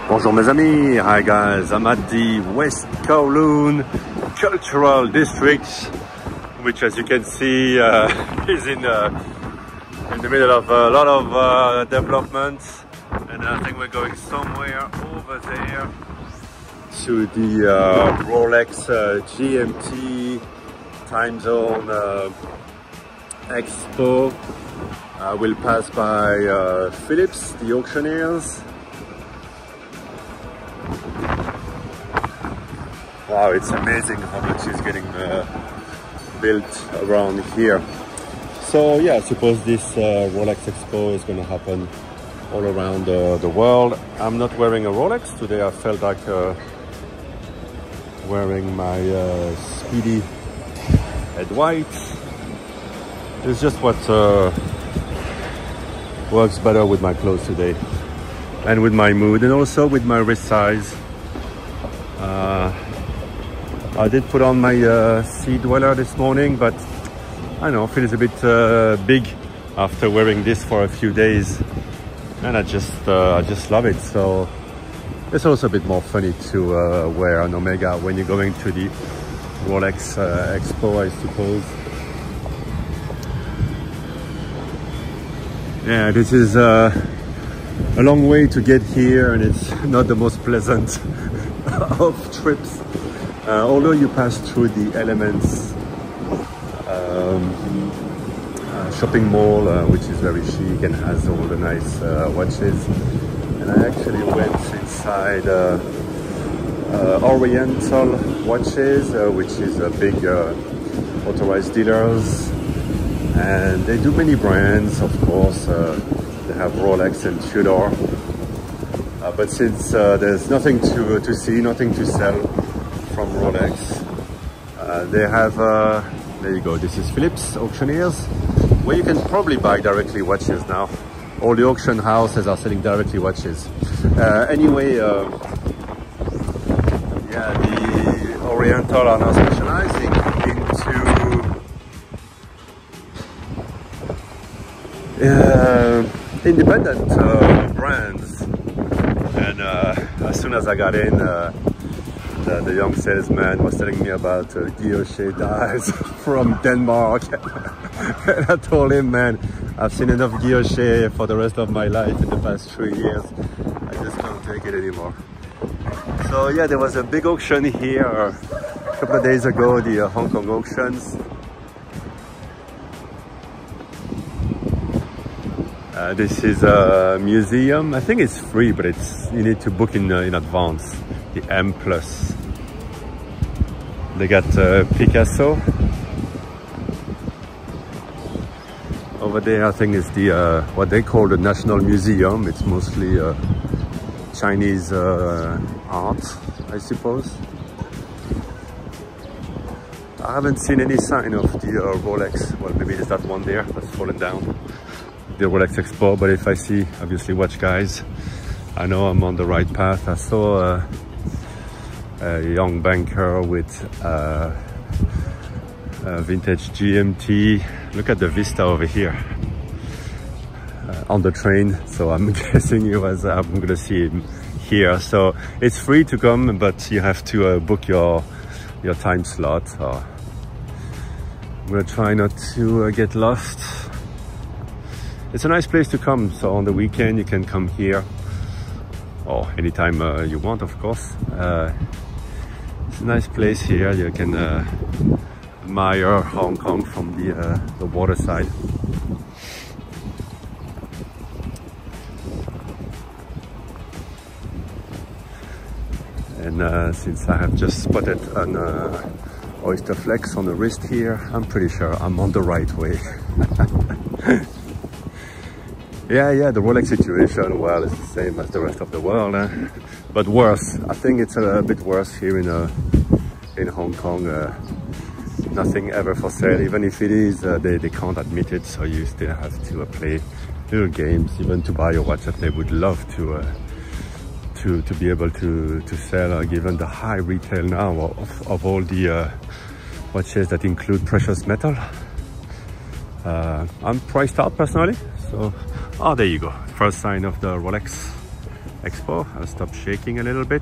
Bonjour mes amis, hi guys, I'm at the West Kowloon Cultural District, which as you can see is in the middle of a lot of development, and I think we're going somewhere over there to the Rolex GMT Time Zone Expo. We'll pass by Philips, the auctioneers. Wow, it's amazing how much is getting built around here. So yeah, I suppose this Rolex Expo is going to happen all around the world. I'm not wearing a Rolex today. I felt like wearing my Speedy Head White. It's just what works better with my clothes today and with my mood, and also with my wrist size. I did put on my Sea Dweller this morning, but I know, feels a bit big after wearing this for a few days, and I just love it. So it's also a bit more funny to wear an Omega when you're going to the Rolex Expo, I suppose. Yeah, this is a long way to get here, and it's not the most pleasant of trips. Although you pass through the Elements shopping mall, which is very chic and has all the nice watches. And I actually went inside Oriental Watches, which is a big authorized dealers. And they do many brands, of course. They have Rolex and Tudor. But since there's nothing to see, nothing to sell from Rolex, they have, there you go, this is Philips Auctioneers, where you can probably buy directly watches now. All the auction houses are selling directly watches. Anyway, yeah, the Oriental are now specializing into independent brands. And as soon as I got in, the young salesman was telling me about guilloche dies from Denmark. And I told him, man, I've seen enough guilloche for the rest of my life in the past 3 years. I just can't take it anymore. So yeah, there was a big auction here a couple of days ago, the Hong Kong auctions. This is a museum. I think it's free, but you need to book in advance. The M+. They got Picasso. Over there, I think it's the what they call the National Museum. It's mostly Chinese art, I suppose. I haven't seen any sign of the Rolex. Well, maybe there's that one there that's fallen down. The Rolex Expo, but if I see, obviously, watch guys, I know I'm on the right path. I saw a young banker with a vintage GMT. Look at the vista over here on the train. So I'm guessing I'm gonna see him here. So it's free to come, but you have to book your time slot. So I'm gonna try not to get lost. It's a nice place to come. So on the weekend you can come here, or anytime you want, of course. It's a nice place here. You can admire Hong Kong from the water side. And since I have just spotted an oyster flex on the wrist here, I'm pretty sure I'm on the right way. Yeah, the Rolex situation, well, it's the same as the rest of the world, but worse. I think it's a bit worse here in Hong Kong. Nothing ever for sale. Even if it is, they can't admit it, so you still have to play little games, even to buy a watch that they would love to be able to sell, given the high retail now of all the watches that include precious metal. I'm priced out personally, so there you go, first sign of the Rolex Expo. I'll stop shaking a little bit.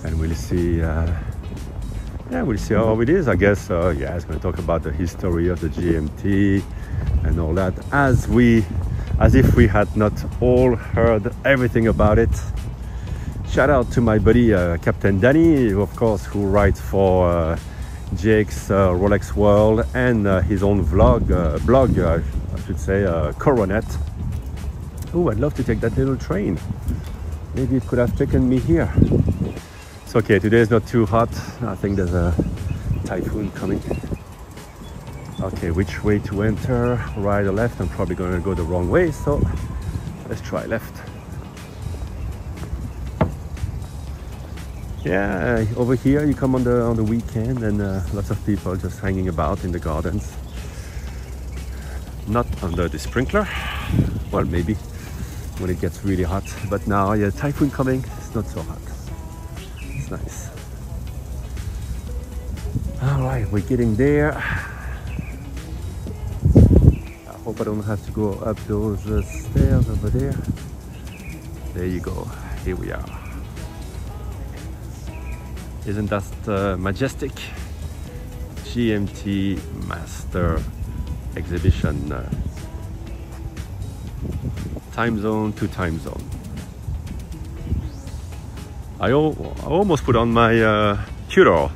And we'll see, yeah, we'll see how it is. I guess, yeah, it's going to talk about the history of the GMT and all that, as if we had not all heard everything about it. Shout out to my buddy Captain Danny, of course, who writes for Jake's Rolex World and his own blog, I should say, Coronet. Oh, I'd love to take that little train. Maybe it could have taken me here. It's okay, today is not too hot. I think there's a typhoon coming. Okay, which way to enter? Right or left? I'm probably going to go the wrong way, so let's try left. Yeah, over here you come on the weekend and lots of people just hanging about in the gardens. Not under the sprinkler. Well, maybe when it gets really hot. But now, yeah, typhoon coming. It's not so hot. It's nice. All right, we're getting there. I hope I don't have to go up those stairs over there. There you go. Here we are. Isn't that majestic? GMT-Master exhibition. Time zone to time zone. I almost put on my Tudor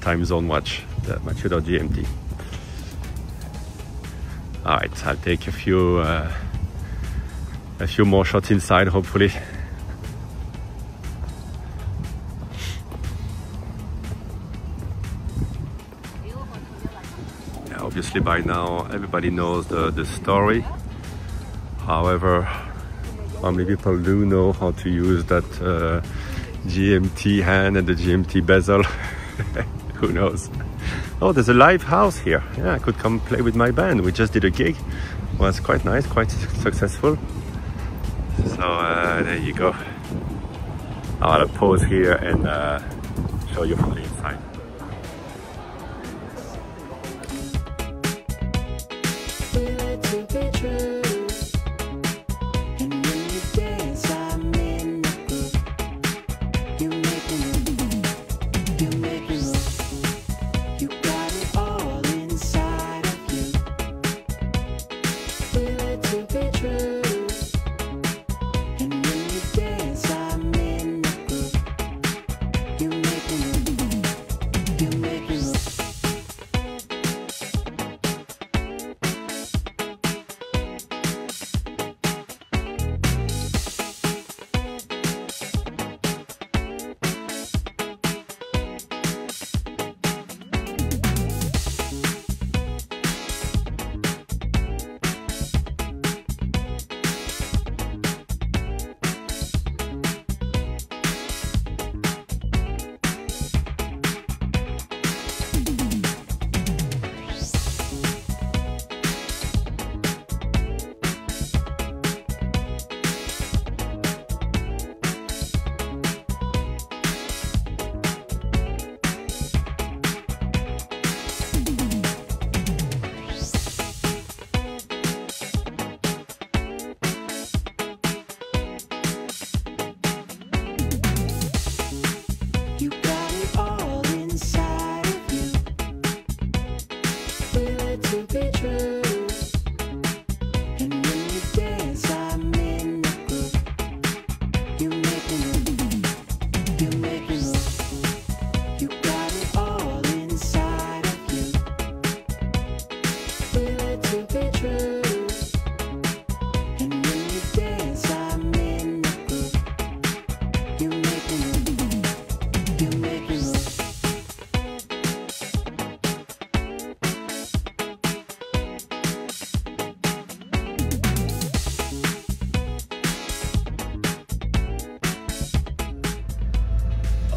time zone watch, my Tudor GMT. All right, I'll take a few more shots inside, hopefully. Yeah, obviously by now everybody knows the story. However, how many people do know how to use that GMT hand and the GMT bezel? Who knows? Oh, there's a live house here. Yeah, I could come play with my band. We just did a gig. It was quite nice, quite successful. So there you go. I'll pause here and show you from the inside.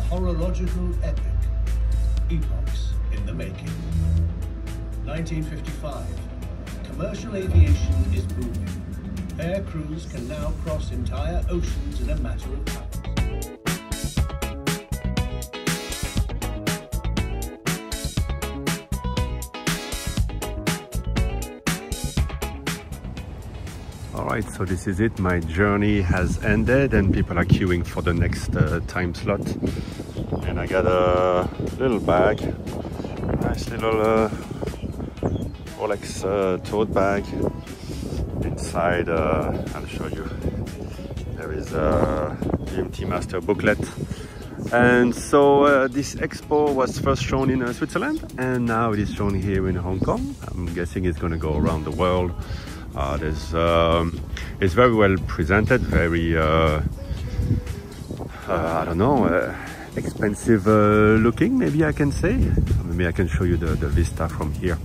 Horological epic, epochs in the making. 1955, commercial aviation is booming. Air crews can now cross entire oceans in a matter of hours. Alright, so this is it. My journey has ended and people are queuing for the next time slot. And I got a little bag, nice little Rolex tote bag. Inside, I'll show you, there is a GMT-Master booklet. And so this expo was first shown in Switzerland, and now it is shown here in Hong Kong. I'm guessing it's going to go around the world. It's very well presented, very I don't know, expensive looking, maybe I can say. Maybe I can show you the vista from here.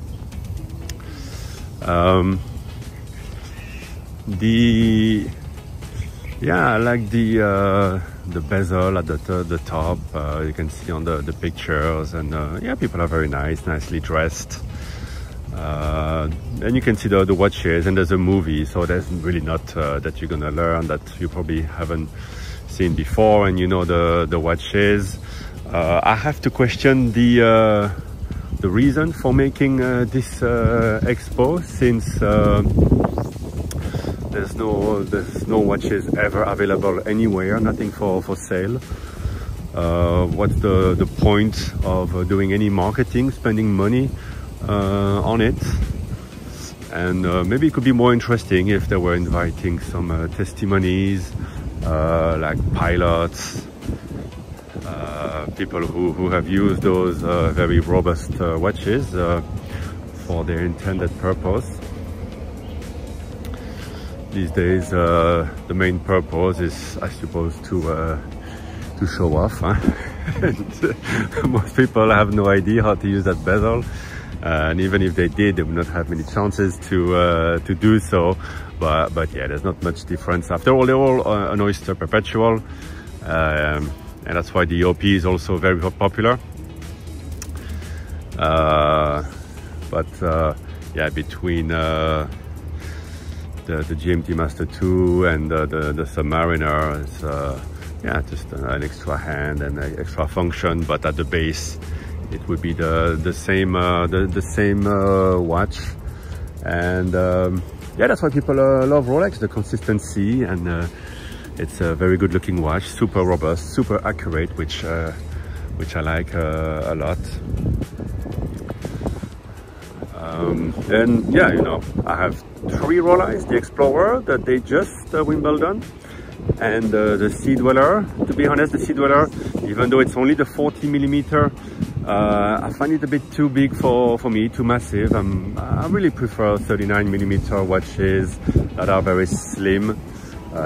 I like the bezel at the top. You can see on the pictures, and yeah, people are very nice, nicely dressed. And you can see the watches, and there's a movie, so there's really not that you're gonna learn that you probably haven't seen before, and you know the watches. I have to question the reason for making this expo, since there's no watches ever available anywhere, nothing for sale. What's the point of doing any marketing, spending money on it? And maybe it could be more interesting if they were inviting some testimonies, like pilots, people who have used those very robust watches for their intended purpose. These days, the main purpose is, I suppose, to show off, huh? And most people have no idea how to use that bezel, and even if they did, they would not have many chances to do so. But yeah, there's not much difference. After all, they're all an Oyster Perpetual, and that's why the OP is also very popular. Yeah, between the GMT-Master II and the Submariner, it's yeah, just an extra hand and an extra function, but at the base it would be the same watch. And yeah, that's why people love Rolex, the consistency, and it's a very good looking watch, super robust, super accurate, which I like a lot. And yeah, you know, I have 3 Rolex: the Explorer, the Datejust Wimbledon, and the Sea Dweller. To be honest, the Sea Dweller, even though it's only the 40mm, I find it a bit too big for me, too massive. I really prefer 39mm watches that are very slim,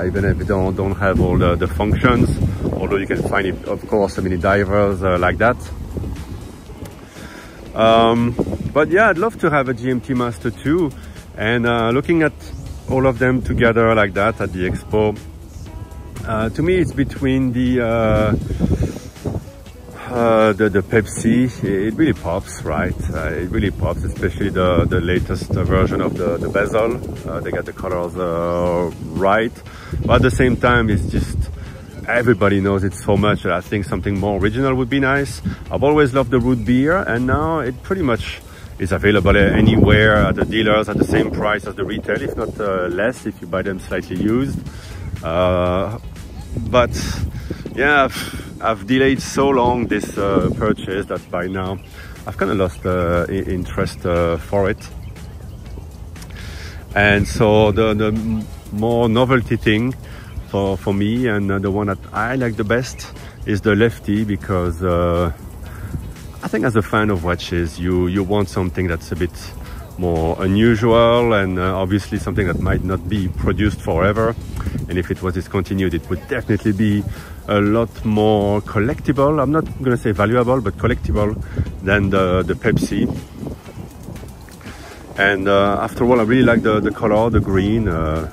even if they don't have all the functions, although you can find it, of course, many divers like that. But yeah, I'd love to have a GMT-Master II, and looking at all of them together like that at the expo, to me it's between the Pepsi. It really pops, right? It really pops, especially the latest version of the bezel. They got the colors right, but at the same time, it's just, everybody knows it so much that I think something more original would be nice. I've always loved the root beer, and now it pretty much is available anywhere at the dealers at the same price as the retail, if not less, if you buy them slightly used. But yeah, I've delayed so long this purchase that by now I've kind of lost interest for it. And so the more novelty thing for me, and the one that I like the best, is the Lefty, because I think as a fan of watches, you want something that's a bit more unusual, and obviously something that might not be produced forever. And if it was discontinued, it would definitely be a lot more collectible. I'm not going to say valuable, but collectible than the Pepsi. And after all, I really like the color, the green. The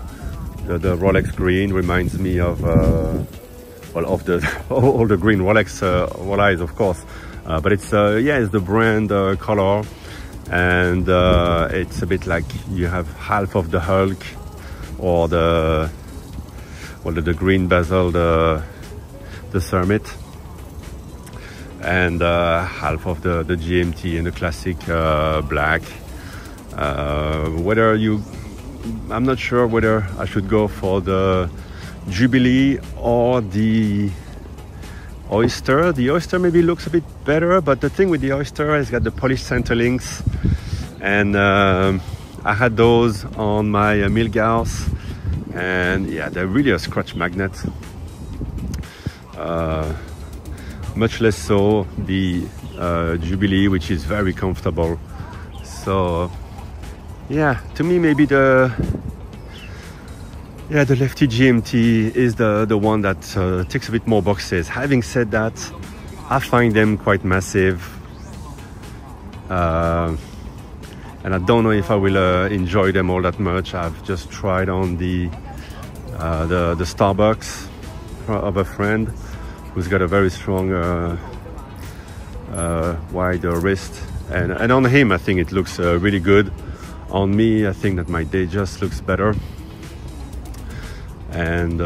Rolex green reminds me of well, of all the green Rolex Rolex, of course. But it's yeah, it's the brand color, and it's a bit like you have half of the Hulk, or the green bezel, the Summit, and half of the GMT in the classic black. Whether you I'm not sure whether I should go for the Jubilee or the Oyster. The Oyster maybe looks a bit better, but the thing with the Oyster is got the polished center links, and I had those on my Milgauss, and yeah, they're really a scratch magnet. Much less so the Jubilee, which is very comfortable. So yeah, to me maybe the lefty GMT is the one that ticks a bit more boxes. Having said that, I find them quite massive, and I don't know if I will enjoy them all that much. I've just tried on the Starbucks of a friend who's got a very strong wide wrist, and on him I think it looks really good. On me, I think that my Datejust looks better. And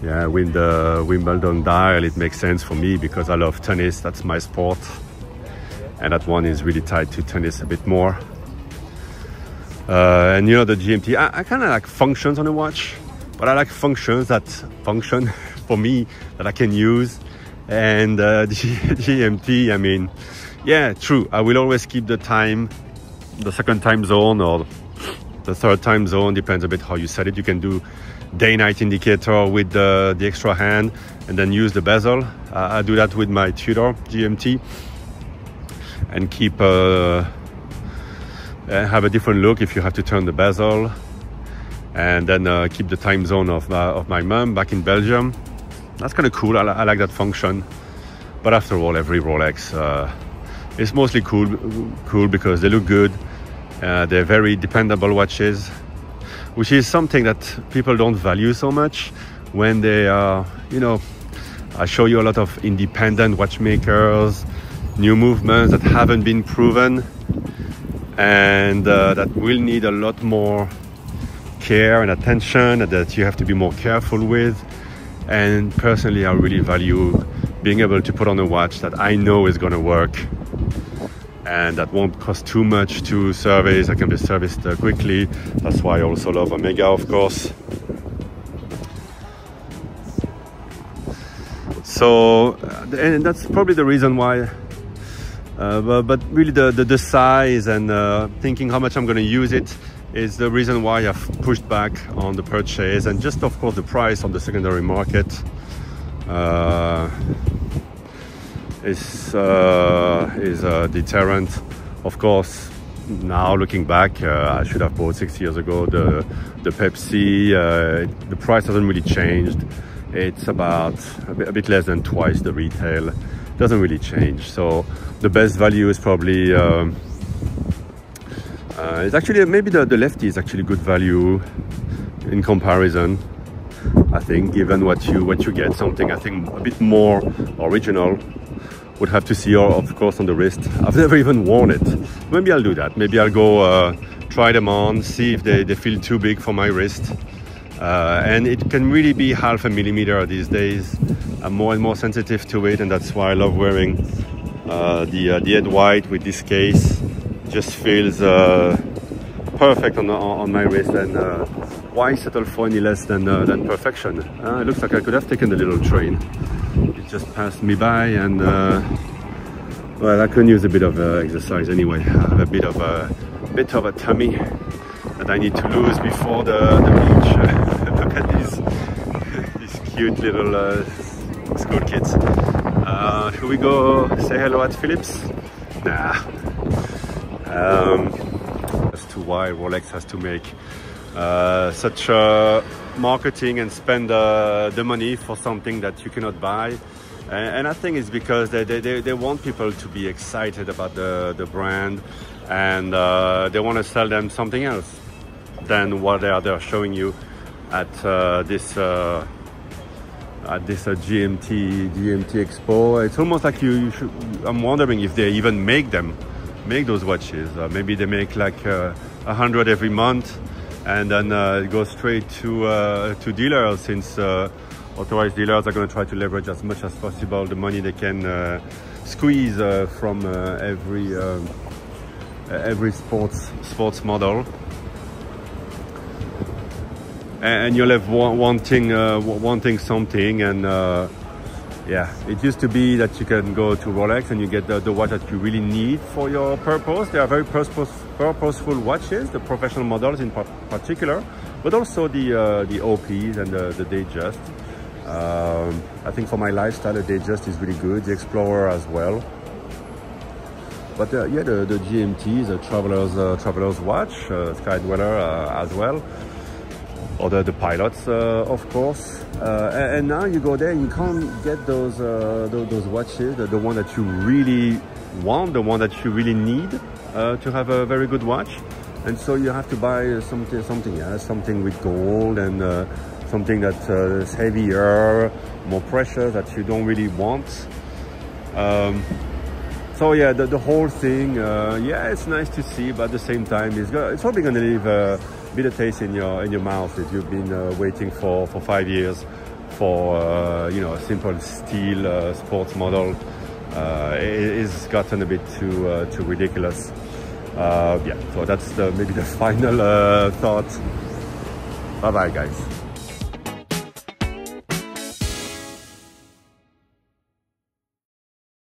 yeah, with the Wimbledon dial, it makes sense for me because I love tennis. That's my sport, and that one is really tied to tennis a bit more. And you know, the GMT, I kind of like functions on the watch, but I like functions that function for me, that I can use. And the GMT, I mean, yeah, true, I will always keep the time, the second time zone or the third time zone, depends a bit how you set it. You can do day-night indicator with the extra hand and then use the bezel. I do that with my Tudor GMT and keep have a different look if you have to turn the bezel, and then keep the time zone of my mom back in Belgium. That's kind of cool. I like that function. But after all, every Rolex is mostly cool because they look good. They're very dependable watches, which is something that people don't value so much when they are, you know, I show you a lot of independent watchmakers, new movements that haven't been proven, and that will need a lot more care and attention, and that you have to be more careful with. And personally, I really value being able to put on a watch that I know is going to work and that won't cost too much to service. I can be serviced quickly. That's why I also love Omega, of course. So, and that's probably the reason why. But really, the size and thinking how much I'm going to use it is the reason why I've pushed back on the purchase, and just of course the price on the secondary market is a deterrent. Of course, now looking back, I should have bought 6 years ago the Pepsi. The price hasn't really changed. It's about a bit less than twice the retail. Doesn't really change. So the best value is probably it's actually maybe the lefty is actually good value in comparison. I think, given what you get, something I think a bit more original. Would have to see, of course, on the wrist. I've never even worn it. Maybe I'll do that. Maybe I'll go try them on, see if they feel too big for my wrist. And it can really be 0.5 millimeter these days. I'm more and more sensitive to it, and that's why I love wearing the Ed White with this case. Just feels perfect on my wrist. And why settle for any less than perfection? It looks like I could have taken the little train. It just passed me by, and well, I can use a bit of exercise anyway. I have a bit of a tummy that I need to lose before the beach. Look at these cute little school kids. Should we go say hello at Philips? Nah. As to why Rolex has to make such marketing and spend the money for something that you cannot buy, and I think it's because they want people to be excited about the brand, and they want to sell them something else than what they're showing you at this GMT Expo. It's almost like you should, I'm wondering if they even make those watches. Maybe they make like 100 every month, and then it goes straight to dealers, since authorized dealers are going to try to leverage as much as possible the money they can squeeze from every sports model. and you're left wanting something. And yeah, it used to be that you can go to Rolex and you get the watch that you really need for your purpose. They are very purposeful watches, the professional models in particular, but also the OPs and the Datejust. I think for my lifestyle, the Datejust is really good, the Explorer as well. But yeah, the GMT is a traveler's watch, Skydweller as well. Or the pilots, of course. And now you go there and you can't get those watches, the one that you really want, the one that you really need to have a very good watch. And so you have to buy something else, something with gold and something that is heavier, more precious, that you don't really want. So yeah, the whole thing, yeah, it's nice to see, but at the same time, it's probably going to leave a bitter taste in your mouth if you've been waiting for 5 years for you know, a simple steel sports model. It's gotten a bit too ridiculous. Yeah, so that's maybe the final thought. Bye bye, guys.